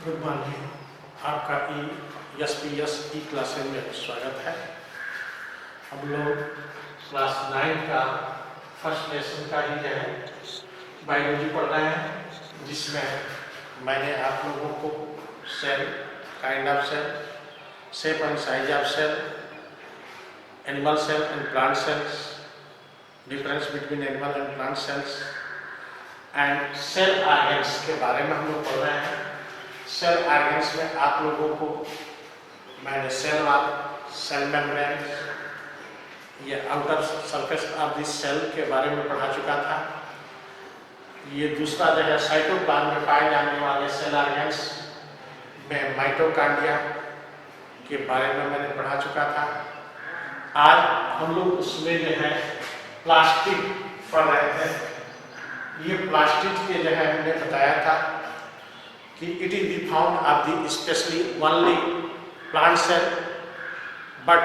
Good morning. आपका ESPS ई classes में स्वागत है। हम लोग क्लास 9 का फर्स्ट लेसन का ही जो है बायोलॉजी पढ़ रहे हैं, जिसमें मैंने आप लोगों को cell, kind of cell, shape and size of cell, animal cell and plant cells, difference between animal and plant cells and cell organs के बारे में हम लोग पढ़ रहे हैं। सेल ऑर्गन्स में आप लोगों को मैंने सेल वॉल, सेल मेम्ब्रेन, ये outer surface of this cell के बारे में पढ़ा चुका था। ये दूसरा जो है साइटोप्लाज्म में पाए जाने वाले सेल ऑर्गन्स में माइटोकॉन्ड्रिया के बारे में मैंने पढ़ा चुका था। आज हम लोग उसमें जो है प्लास्टिड पढ़ रहे थे। ये प्लास्टिड के जो है हमने बताया था कि it is the found of the especially only plant cell, but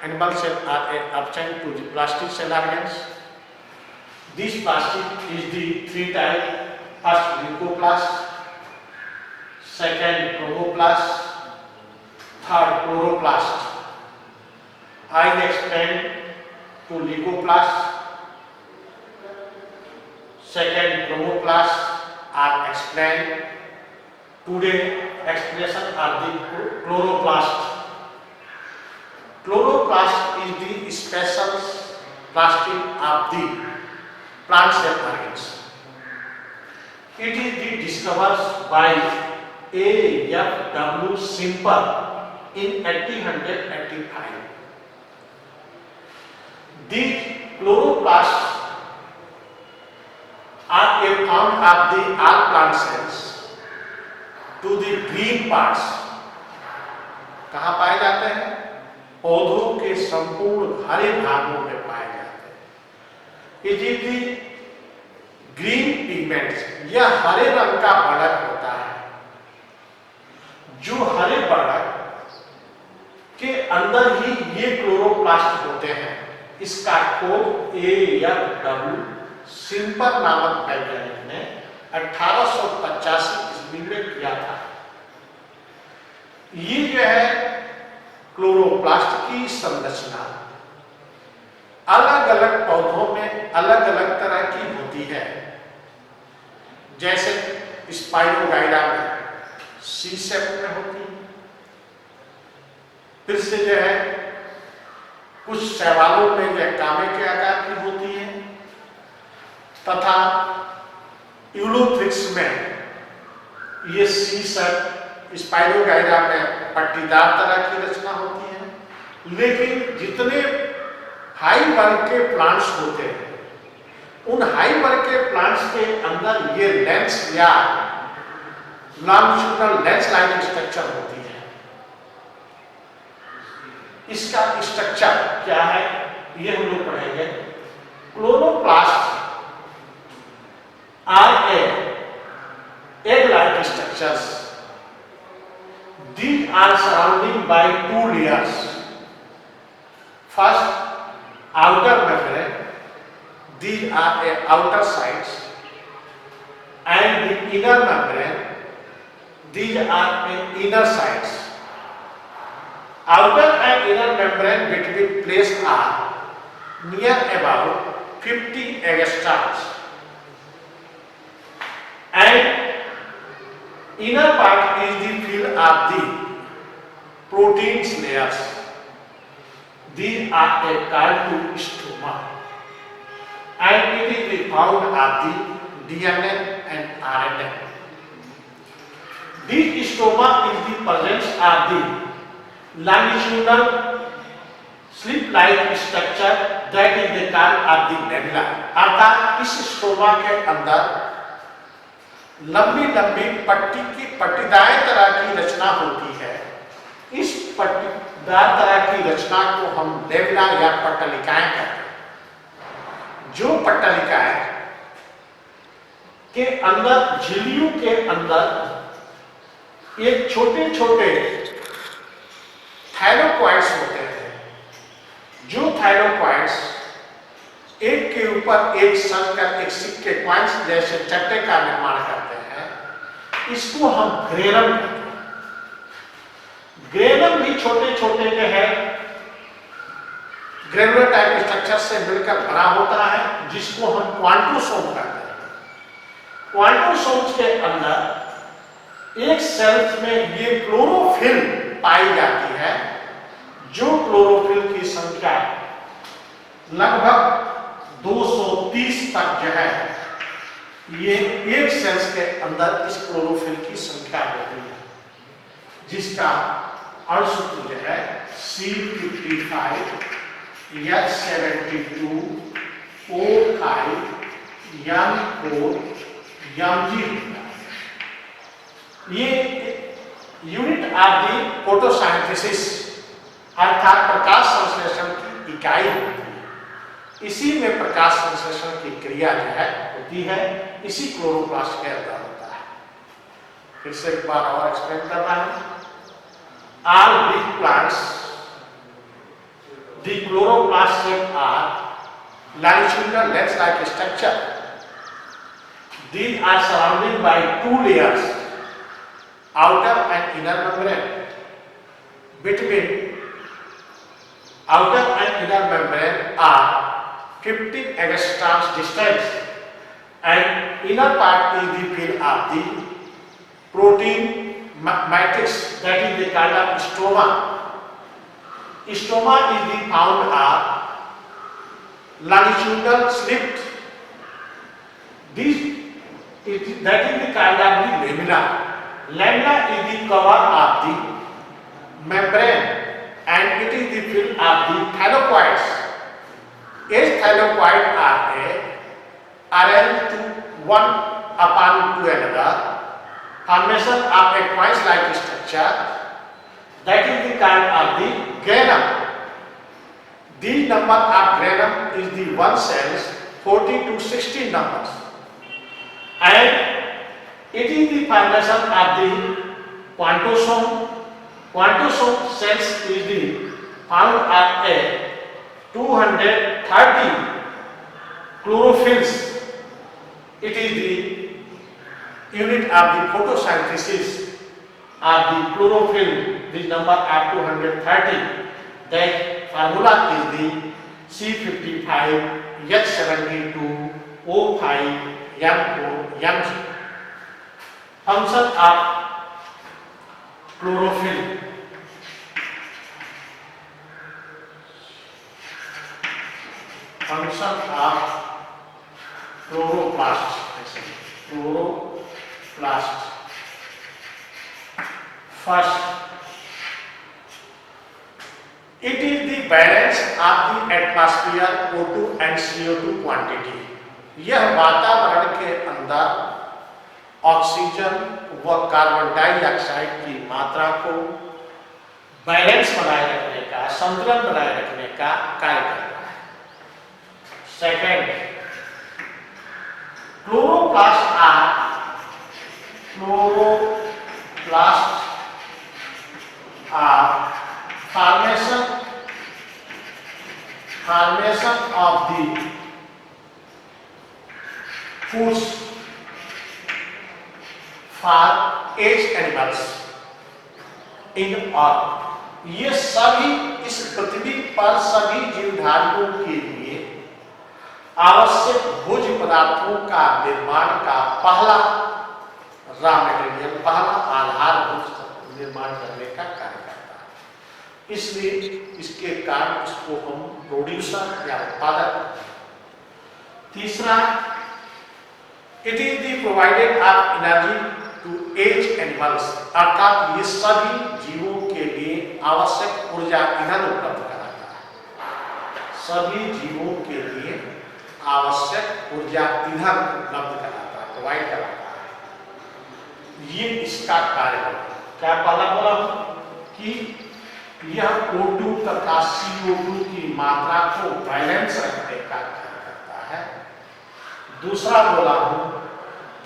animal cell are absent to the plastic cell organs. This plastic is the three type: first leucoplast, second chromoplast, third chloroplast. I explain to leucoplast, second chromoplast are explained. Today explanation of the chloroplast. Chloroplast is the special plastic of the plant cell organs. It is the discovered by A.F.W. Simple in 1885. The chloroplasts are found of the all plant cells to the green parts. कहाँ पाए जाते हैं? पौधों के संपूर्ण हरे भागों में पाए जाते हैं। It is the green pigments, यह हरे रंग का बढ़त होता है। जो हरे बढ़त के अंदर ही ये क्लोरोप्लास्ट होते हैं। इसका खोज A.F.W. सिंपल नामक वैज्ञानिक ने 1885 में किया था। ये जो है क्लोरोप्लास्ट की संरचना अलग अलग पौधों में अलग अलग तरह की होती है। जैसे स्पाइरोगाइरा में सी शेप में होती है। फिर से जो है कुछ शैवालों में जो कामे के आकार की होती है, तथा यूलोथ्रिक्स में ये सी शेप, स्पाइरोगाइरा में पट्टीदार तरह की रचना होती है। लेकिन जितने हाई वर्ग के प्लांट्स होते हैं, उन हाई वर्ग के प्लांट्स के अंदर ये लेंस या लॉन्गिट्यूडिनल लेंस लाइनिंग स्ट्रक्चर होती है। इसका स्ट्रक्चर क्या है ये हम लोग पढ़ेंगे। Chloroplast are egg-like structures. These are surrounded by two layers. First, outer membrane. These are outer sides, and the inner membrane. These are inner sides. Outer and inner membrane between place are near about 50 angstroms, and inner part is the field of the proteins layers. These are called to stroma, and it is the found of the DNA and RNA. This stroma is the presence of the longitudinal slip-like structure that is the called of the nebula. अर्थात इस stroma के अंदर लंबी लंबी पट्टी की पट्टीदार तरह की रचना होती है। इस पट्टीदार तरह की रचना को हम नेबुला या पट्टलिकाएं कहते हैं। जो पट्टलिकाएं के अंदर, झिल्लियों के अंदर एक छोटे छोटे थाइरोक्वाइड्स होते हैं। जो थाइरोक्वाइड्स एक के ऊपर एक सनकर एक सिक्के क्वाइंस जैसे चट्टे का निर्माण करते हैं, इसको हम ग्रेनम कहते हैं। ग्रेनम भी छोटे छोटे जो है ग्रेनुलर टाइप स्ट्रक्चर से मिलकर बना होता है, जिसको हम क्वांटोसोम कहते हैं। क्वांटोसोम्स के अंदर एक सेल्स में ये क्लोरोफिल पाई जाती है, जो क्लोरोफिल की संख्या लगभग 230 तक जो है, ये एक सेल्स के अंदर इस क्लोरोफिल की संख्या होती है, जिसका अणुसूत्र जो है C55 H72 O5 M4 Mg होता है। ये यूनिट ऑफ द फोटोसिंथेसिस अर्थात प्रकाश संश्लेषण की इकाई होती है। इसी में प्रकाश संश्लेषण की क्रिया जो है होती है, इसी क्लोरोप्लास्ट के अंदर होता है। फिर से एक बार और एक्सप्लेन कर रहा हूं। All big plants, the chloroplasts are longitudinal lens-like structure. These are surrounded by two layers, outer and inner membrane. Between outer and inner membrane are 15 angstroms distance, and inner part is the field of the protein matrix, that is the called of stroma. Stroma is the found of longitudinal slit. That is the called of the lamina. Lamina is the cover of the membrane, and it is the field of the thylakoids. Each thylakoid are arranged to one upon to another. Formation of a coin-like structure, that is the kind of the granum. The number of granum is the one cells 40 to 60 numbers, and it is the formation of the quantosome. Quantosome cells is the found of a 230 chlorophylls. It is the unit of the photosynthesis of the chlorophyll. The number of 230. That formula is the C55 H72 O5 M4 Mg. Function of chlorophyll. Function of chloroplast. Chloroplast. First, it is the balance of the atmosphere O2 and CO2 quantity. यह वातावरण के अंदर oxygen व carbon dioxide की मात्रा को balance बनाए रखने का, संतुलन बनाए रखने का कार्य करता है। Second, chloroplast are formation of the foods for each animals in earth. ये सभी इस पृथ्वी पर सभी जीवधारियों के लिए आवश्यक भोज्य पदार्थों का निर्माण का पहला रॉ मटेरियल, पहला आधारभूत निर्माण करने का कार्य करता है। इसलिए इसके कारण इसको हम प्रोड्यूसर या उत्पादक। तीसरा, it is the provided of energy to as animals, अर्थात ये सभी जीवों के लिए आवश्यक ऊर्जा ईंधन उपलब्ध कराता है। सभी जीवों के लिए आवश्यक ऊर्जा ईंधन उपलब्ध कराता है, प्रोवाइड कराता है। ये इसका कार्य है। क्या पहला बोला कि यह O2 तथा CO2 की मात्रा को बैलेंस रखने का कार्य करता है। दूसरा बोला हूं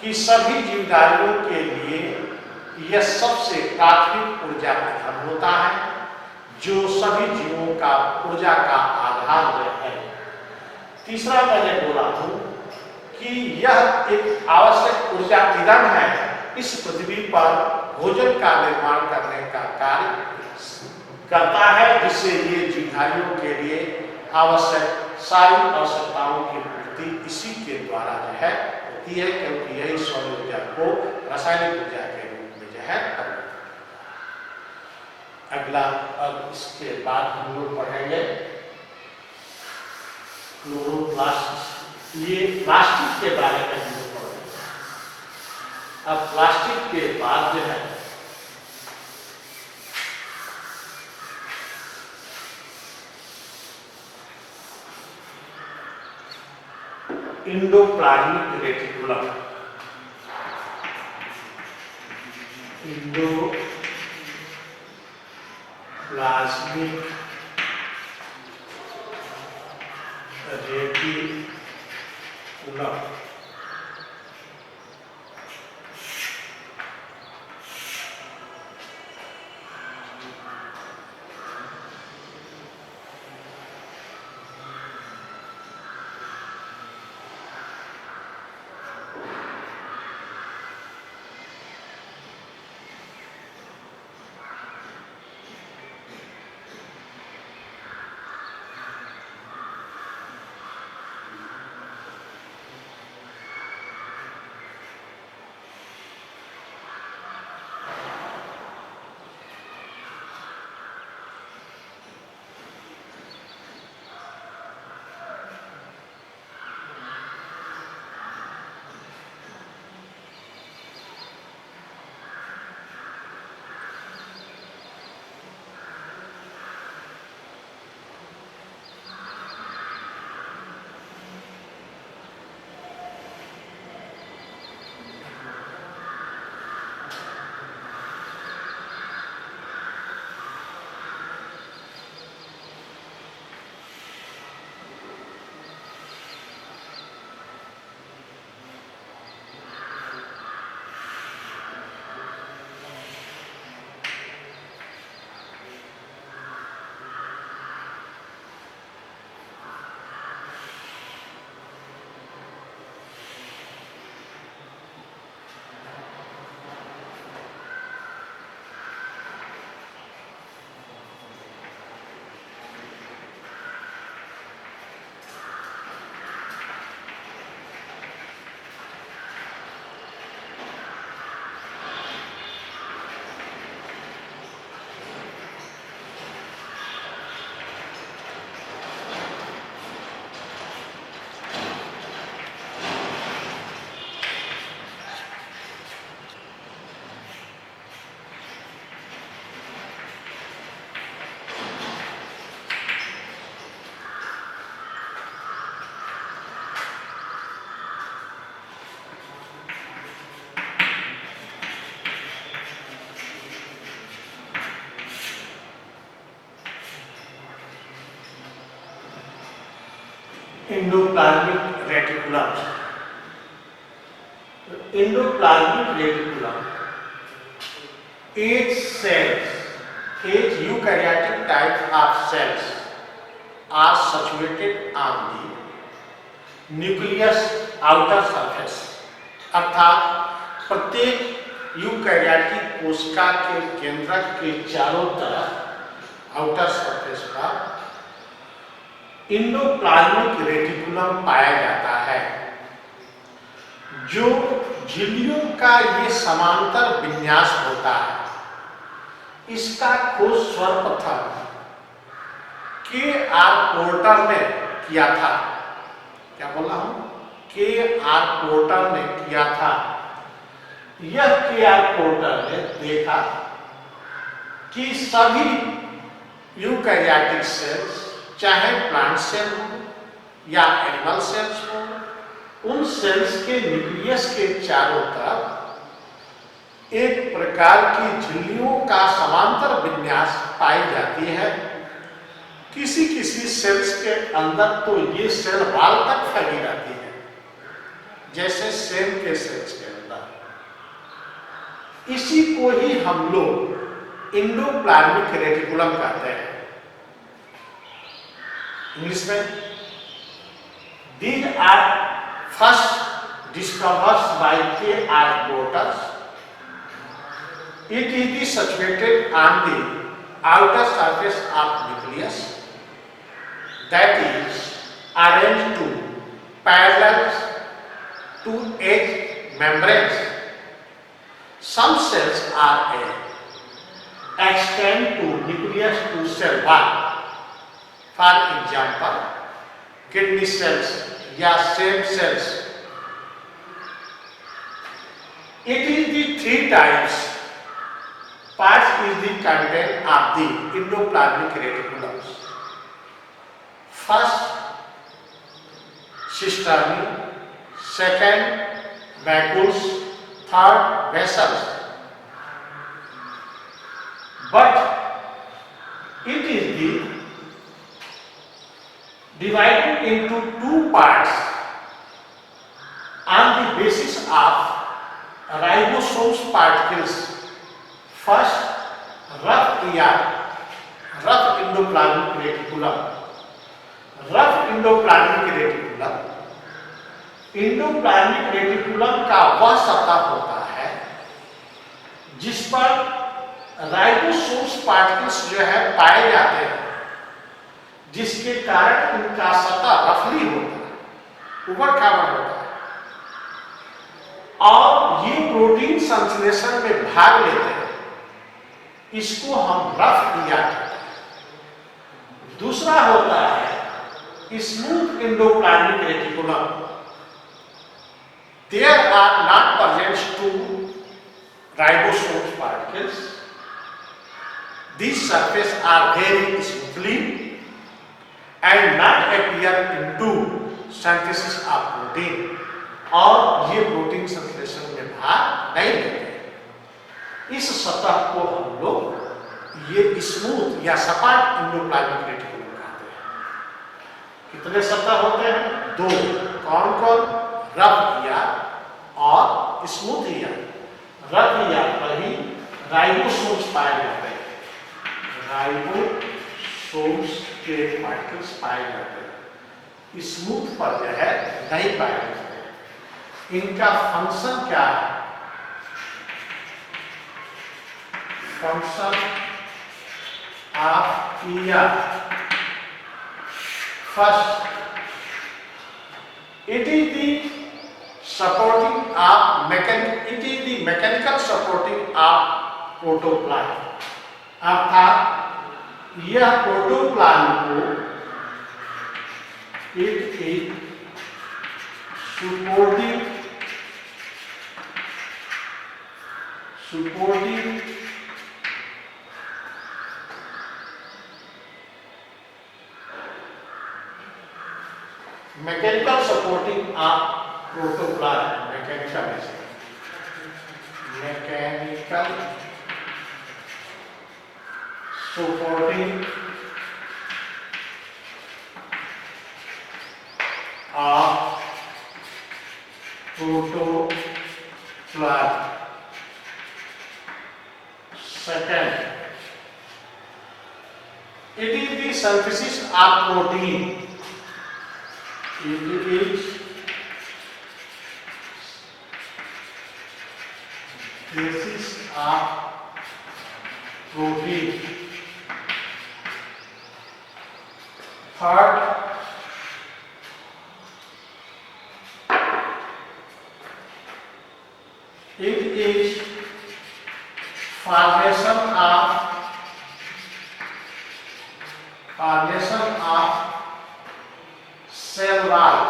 कि सभी जीवधारियों के लिए यह सबसे प्राथमिक ऊर्जा ईंधन होता है, जो सभी जीवों का ऊर्जा का आधार है। तीसरा मैंने बोला हूं कि यह एक आवश्यक ऊर्जा ईंधन है इस पृथ्वी पर भोजन का निर्माण करने का कार्य करता है, जिससे ये जीवधारियों के लिए आवश्यक सारी आवश्यकताओं की पूर्ति इसी के द्वारा जो है होती है, क्योंकि यही सौर ऊर्जा को रासायनिक ऊर्जा के रूप में जो है परिवर्तित करता है। अगला, अब इसके बाद हम लोग पढ़ेंगे क्लोरोप्लास्ट। ये प्लास्टिक के बारे में हम लोग पढ़ेंगे। अब प्लास्टिक के बाद जो है endoplasmic reticulum. Endoplasmic reticulum endoplasmic reticulum. Endoplasmic reticulum each cells, each eukaryotic type of cells are situated on the nucleus outer surface। अर्थात प्रत्येक यूकैरियोटिक कोशिका के केंद्रक के चारों तरफ आउटर सरफेस पर इंडोप्लाज्मिक रेटिकुलम पाया जाता है, जो झिल्लियों का ये समांतर विन्यास होता है। इसका खोज सर्वप्रथम के.आर. पोर्टर ने किया था। क्या बोल रहा हूं? के.आर. पोर्टर ने किया था। यह के.आर. पोर्टर ने देखा कि सभी यूकैरियोटिक सेल्स, चाहे प्लांट सेल हो या एनिमल सेल्स हो, उन सेल्स के न्यूक्लियस के चारों तरफ एक प्रकार की झिल्लियों का समांतर विन्यास पाई जाती है। किसी किसी सेल्स के अंदर तो ये सेल वाल तक फैली रहती है, जैसे सेल के सेल्स के अंदर। इसी को ही हम लोग इंडोप्लाज्मिक रेटिकुलम कहते हैं इंग्लिश में। These are first discovered by K.R. Porter It is situated on the outer surface of nucleus, that is arranged to parallel to edge membranes. Some cells are extend to nucleus to cell wall. For example, kidney cells या stem cells. It is the three types. Parts is the content of the endoplasmic reticulum. First, cisternae. Second, vacuoles. Third, vessels. But it is the divided into two parts on the basis of ribosomes particles. First, rough endoplasmic reticulum. Rough endoplasmic reticulum endoplasmic reticulum का वह सतह होता है जिस पर ribosomes particles जो है पाए जाते हैं, जिसके कारण इनका सतह रफली होता है, ऊबड़ खाबड़ होता है और ये प्रोटीन संश्लेषण में भाग लेते हैं। इसको हम रफ किया कहते हैं। दूसरा होता है smooth endoplasmic reticulum. There are not present two ribosomes particles. These surfaces are very smoothly and not appear into synthesis of protein. और ये प्रोटीन संश्लेषण में भाग नहीं लेते। इस सतह को हम लोग ये स्मूथ या सपाट एंडोप्लाज्मिक रेटिकुलम कहते हैं। कितने सतह होते हैं? दो। कौन कौन? रफ ईयर और स्मूथ ईयर। रफ ईयर पर ही राइबोसोम्स पाए जाते हैं, राइबोसोम्स के पार्टिकल्स पाए जाते हैं। स्मूथ पर जो है नहीं पाए जाते हैं। इनका फंक्शन क्या है? Function of year. First, it is the supporting of mechanical supporting of protoplasm. अर्थात यह प्रोटोप्लाज्म को it is supporting mechanical supporting of protoplasm. Mechanical supporting of protoplasm. Second, it is the synthesis of protein. It is synthesis of protein. Third, it is formation of cell wall.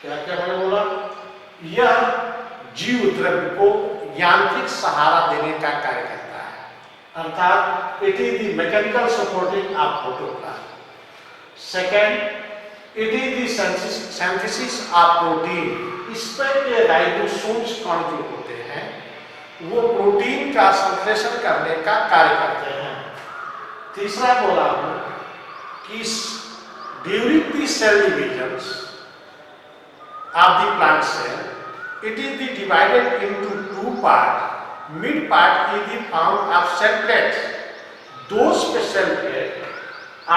क्या क्या मैंने बोला? यह जीव द्रव्य को यांत्रिक सहारा देने का कार्य करता है। अर्थात it is the mechanical supporting of protoplasm. Second, it is the synthesis of protein. इस पर के राइबोसोम्स कण जो होते हैं वो प्रोटीन का संश्लेषण करने का कार्य करते हैं। तीसरा बोला हूं कि during the cell divisions of the plant cell, it is divided into two parts. Mid part is the form of cell plates. Those cell plates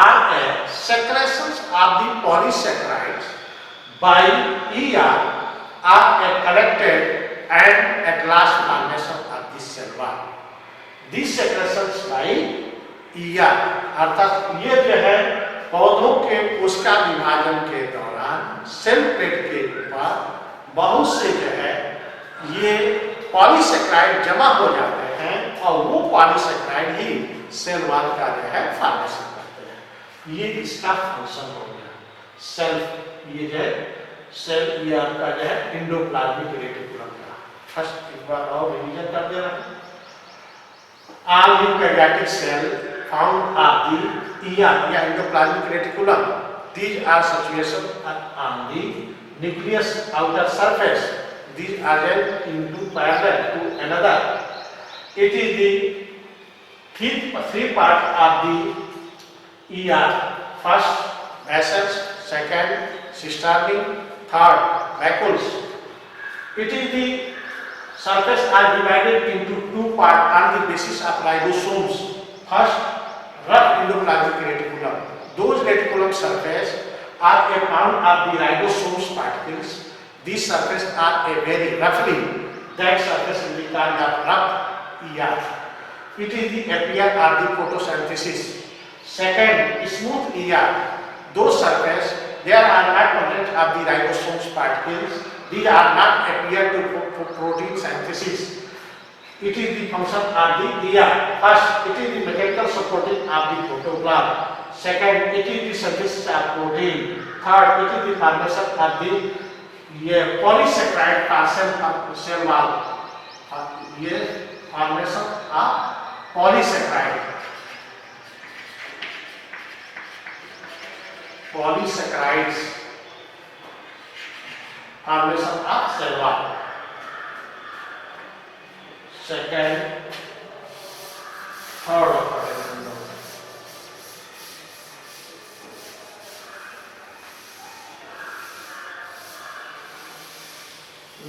are secretions of the polysaccharides by ER are a collected and at last formation of the cell wall. These secretions by ER अर्थात ये जो है पौधों के कोशिका विभाजन के दौरान सेल प्लेट के ऊपर बहुत से जो है ये पॉलीसेक्राइड जमा हो जाते हैं और वो पॉलीसेक्राइड ही सेल वॉल का जो है फॉर्मेशन करते हैं। ये इसका फंक्शन हो गया। सेल ये जो है सेल ये आपका जो है एंडोप्लाज्मिक रेटिकुलम का फर्स्ट एक बार और रिवीजन कर दे रहा हूं। All eukaryotic cells found at the ER या endoplasmic reticulum. These are situated on the nucleus outer surface. These are into parallel to another. It is the three part of the ER. First vessels, second cisternae, third vacuoles. It is the surface are divided into two parts on the basis of ribosomes. First, rough endoplasmic reticulum. Those reticulum surface are a bound of the ribosomes particles. These surface are a very roughly. That surface is called the rough ER. It is the appear of the photosynthesis. Second, smooth ER. Those surface there are not present of the ribosomes particles. These are not appear to protein synthesis. It is the function of the ER. First, it is the mechanical supporting of the protoplasm. Second, it is the synthesis of protein. Third, it is the formation of the polysaccharide partial cell wall. ये formation of polysaccharides formation of cell wall. Second, third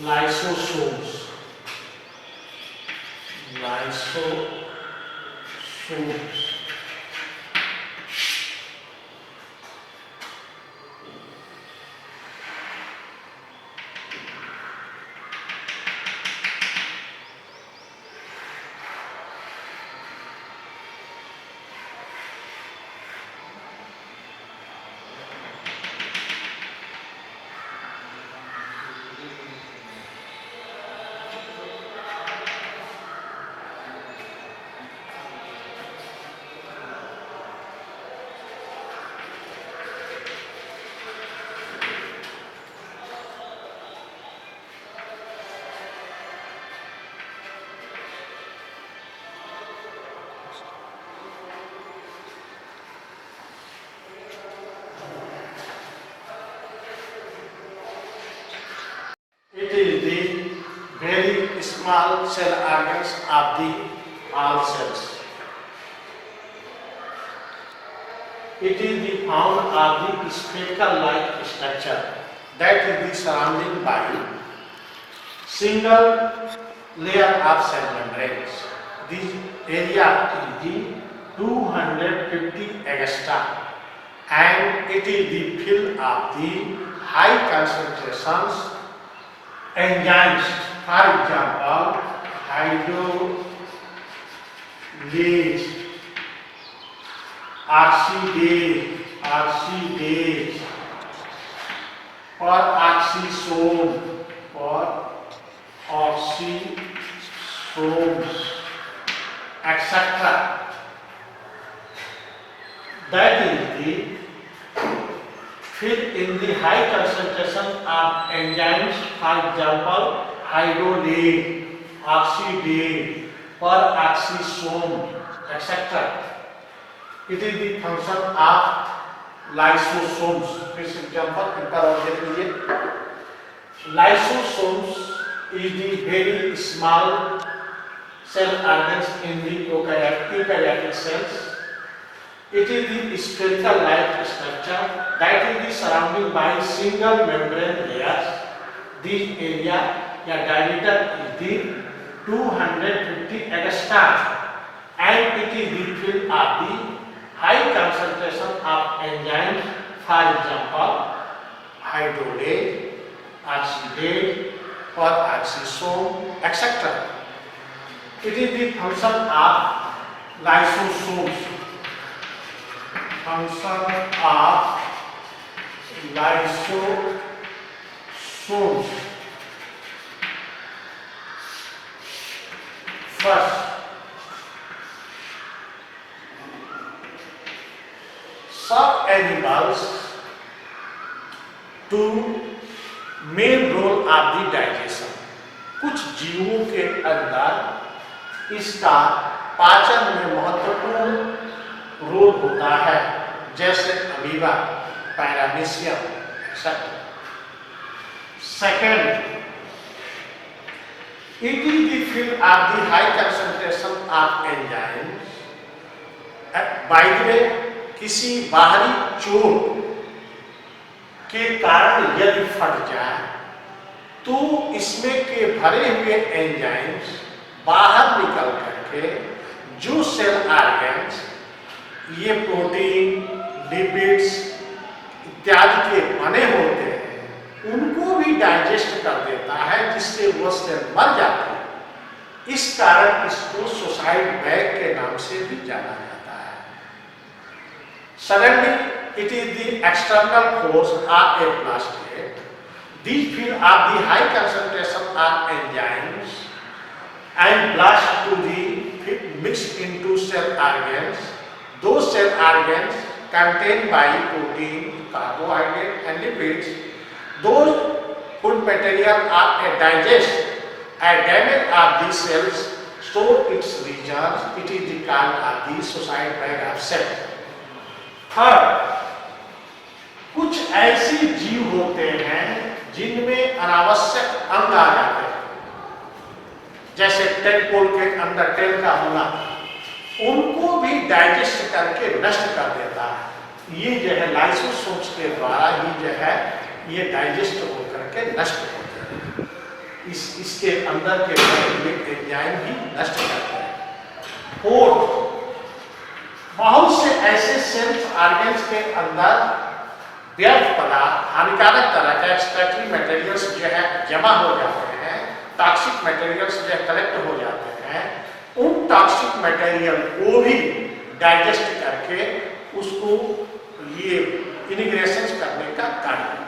lysosomes. It is the very small cell organs of the all cells. It is the found of the spherical-like structure that is the surrounding by single layer of cell membranes. This area is the 250 angstrom and it is the field of the high concentrations enzymes, for example, hydrolase, oxidase, peroxisomes, etc. That is the fill in the high concentration of enzymes, for example, hydrolase, oxidase, peroxisome, etc. It is the function of lysosomes. For example, lysosomes is the very small cell organs in the eukaryotic cells. It is the spherical-like structure that is the surrounding by single membrane layers. This area diameter is the 250 angstrom and it is the field of the high concentration of enzymes, for example, hydrolase, oxidase और oxisome etcetera. It is the function of lysosomes. Function of lysosomes. First, some animals do main role of the digestion. कुछ जीवों के अंदर इसका पाचन में महत्वपूर्ण role होता है, जैसे amoeba, paramecium etcetera. Second, it is the field of the high concentration of enzymes. By the way, किसी बाहरी चोट के कारण यदि फट जाए तो इसमें के भरे हुए एंजाइम्स बाहर निकल करके जो सेल ऑर्गन्स, ये प्रोटीन, लिपिड्स इत्यादि के बने होते हैं, उनको भी डाइजेस्ट कर देता है, जिससे वो सेल मर जाती है. इस कारण इसको सुसाइड बैग के नाम से भी जाना जाता है. Suddenly it is the external force of a plastic. These field of the high concentration of enzymes and blast to the mixed into cell organs. Those cell organs contained by protein, carbohydrate and lipids. Those food material are digest and damage of these cells, so its regions. It is the cause of the suicide bag of cell. Third, कुछ ऐसे जीव होते हैं जिनमें अनावश्यक अंग आ जाते हैं, जैसे टेडपोल के अंदर टेल का होना, उनको भी डाइजेस्ट करके नष्ट कर देता है. ये जो है लाइसोसोम्स के द्वारा ही जो है ये डाइजेस्ट होकर के नष्ट होते हैं. इसके अंदर के एंजाइम भी नष्ट करते हैं. फोर्थ, बहुत से ऐसे सेल्स ऑर्गन्स के अंदर व्यर्थ पदार्थ, हानिकारक तरह के एक्सट्रैक्टरी मटेरियल्स जो है जमा हो जाते हैं, टॉक्सिक मटेरियल्स जो कलेक्ट हो जाते हैं. उन टॉक्सिक मटेरियल को भी डाइजेस्ट करके उसको ये इंटीग्रेशन करने का कार्य